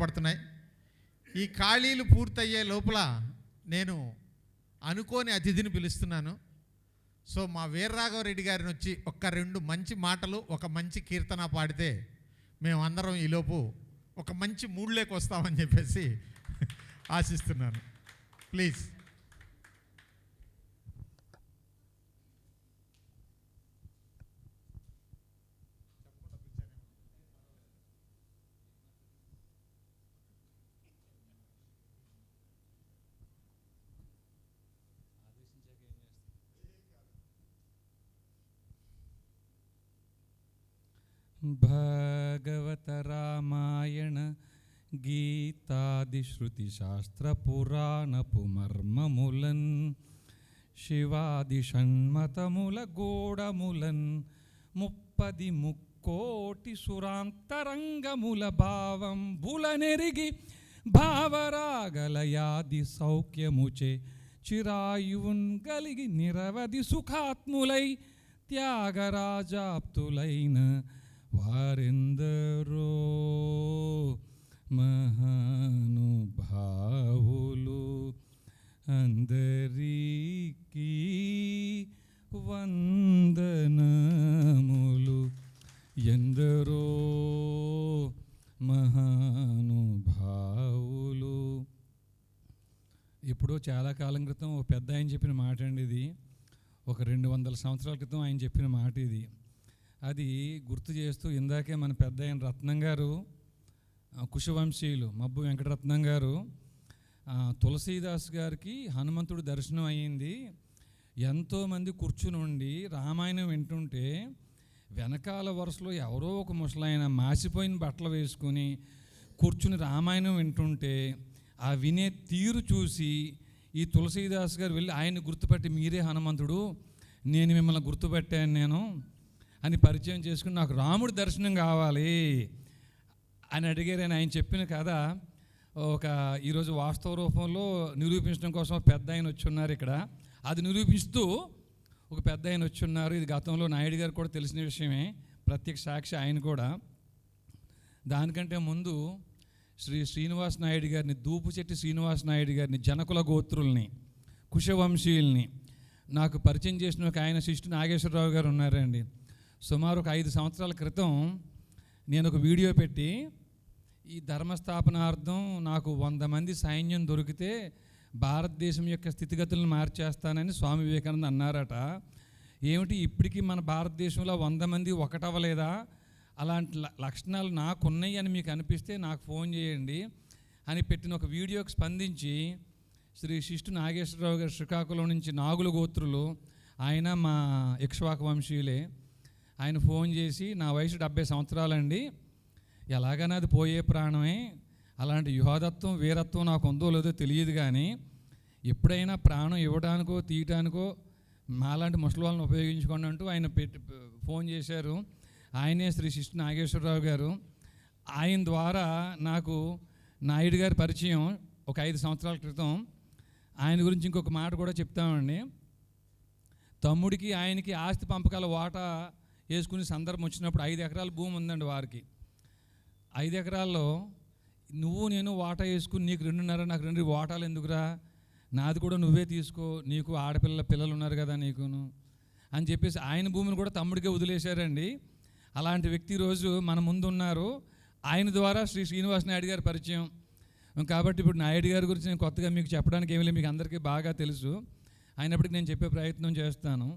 పడుతున్నాయి. ఈ ఖాళీలు పూర్తయ్యే లోపల నేను అనుకోని అతిథిని పిలుస్తున్నాను. సో మా వీర్రాఘవరెడ్డి గారిని వచ్చి ఒక్క 2 మంచి మాటలు, ఒక మంచి కీర్తన పాడితే మేమందరం ఈలోపు ఒక మంచి మూడ్లోకి వస్తామని చెప్పేసి ఆశిస్తున్నాను. ప్లీజ్. భాగవత రామాయణ గీతాది శృతి శాస్త్ర పురాణపు మర్మములన్ శివాది షణ్మతముల గోడములన్ 30 సురాంతరంగముల భావం బులనెరిగి భావరాగలయాది సౌఖ్యముచే చిరాయువున్ కలిగి నిరవధి సుఖాత్ములై త్యాగరాజాప్తులైన వారెందరో మహానుభావులు. అందరికీ వందనములు. ఎందరో మహానుభావులు. ఇప్పుడు చాలా కాలం క్రితం ఒక పెద్ద ఆయన చెప్పిన మాట అండి ఇది. ఒక 200 సంవత్సరాల క్రితం ఆయన చెప్పిన మాట ఇది. అది గుర్తు చేస్తూ ఇందాకే మన పెద్ద ఆయన రత్నం గారు, కుశవంశీయులు మబ్బు వెంకటరత్నం గారు, తులసీదాస్ గారికి హనుమంతుడు దర్శనం అయ్యింది. ఎంతోమంది కూర్చుని ఉండి రామాయణం వింటుంటే వెనకాల వరుసలో ఎవరో ఒక ముసలాయన మాసిపోయిన బట్టలు వేసుకుని కూర్చుని రామాయణం వింటుంటే ఆ వినే తీరు చూసి ఈ తులసీదాస్ గారు వెళ్ళి ఆయన్ని గుర్తుపట్టి, మీరే హనుమంతుడు, నేను మిమ్మల్ని గుర్తుపెట్టాను నేను అని పరిచయం చేసుకుని, నాకు రాముడి దర్శనం కావాలి అని అడిగారని ఆయన చెప్పిన కథ ఈరోజు వాస్తవ రూపంలో నిరూపించడం కోసం పెద్ద ఆయన వచ్చి ఉన్నారు ఇక్కడ. అది నిరూపిస్తూ ఒక పెద్ద ఆయన వచ్చి ఉన్నారు. ఇది గతంలో నాయుడు గారు కూడా తెలిసిన విషయమే, ప్రత్యక్ష సాక్షి ఆయన కూడా. దానికంటే ముందు శ్రీనివాస్ నాయుడు గారిని, దూపుచెట్టి శ్రీనివాస్ నాయుడు గారిని, జనకుల గోత్రుల్ని, కుశవంశీయుల్ని నాకు పరిచయం చేసిన ఒక ఆయన శిష్టు నాగేశ్వరరావు గారు ఉన్నారండి. సుమారు ఒక 5 సంవత్సరాల క్రితం నేను ఒక వీడియో పెట్టి, ఈ ధర్మస్థాపనార్థం నాకు 100 మంది సైన్యం దొరికితే భారతదేశం యొక్క స్థితిగతులను మార్చేస్తానని స్వామి వివేకానంద అన్నారట. ఏమిటి ఇప్పటికీ మన భారతదేశంలో 100 మంది ఒకటవ్వలేదా? అలాంటి లక్షణాలు నాకున్నాయి అని మీకు అనిపిస్తే నాకు ఫోన్ చేయండి అని పెట్టిన ఒక వీడియోకి స్పందించి శిష్టు నాగేశ్వరరావు గారు శ్రీకాకుళం నుంచి, నాగుల గోత్రులు, ఆయన మా ఇక్ష్వాకు వంశీయులే, ఆయన ఫోన్ చేసి, నా వయసు 70 సంవత్సరాలండి, ఎలాగైనా అది పోయే ప్రాణమే, అలాంటి యుహదత్వం వీరత్వం నాకు ఉందో లేదో తెలియదు, కానీ ఎప్పుడైనా ప్రాణం ఇవ్వడానికో తీయటానికో మాలాంటి ముసలి వాళ్ళని ఉపయోగించుకోండి అంటూ ఆయన ఫోన్ చేశారు. ఆయనే శిష్టు నాగేశ్వరరావు గారు. ఆయన ద్వారా నాకు నాయుడు గారి పరిచయం ఒక 5 సంవత్సరాల క్రితం. ఆయన గురించి ఇంకొక మాట కూడా చెప్తామండి. తమ్ముడికి ఆయనకి ఆస్తి పంపకాల వాటా వేసుకునే సందర్భం వచ్చినప్పుడు 5 ఎకరాల భూమి ఉందండి వారికి. 5 ఎకరాల్లో నువ్వు నేను వాటా వేసుకుని, నీకు 2.5 నాకు 2 వాటాలు ఎందుకురా, నాది కూడా నువ్వే తీసుకో, నీకు పిల్లలు ఉన్నారు కదా నీకును అని చెప్పేసి ఆయన భూమిని కూడా తమ్ముడికే వదిలేశారండి. అలాంటి వ్యక్తి ఈరోజు మన ముందు ఉన్నారు. ఆయన ద్వారా శ్రీనివాస్ నాయుడు గారి పరిచయం. కాబట్టి ఇప్పుడు నాయుడు గారి గురించి నేను కొత్తగా మీకు చెప్పడానికి ఏమీ లేదు, మీకు అందరికీ బాగా తెలుసు. అయినప్పటికీ నేను చెప్పే ప్రయత్నం చేస్తాను.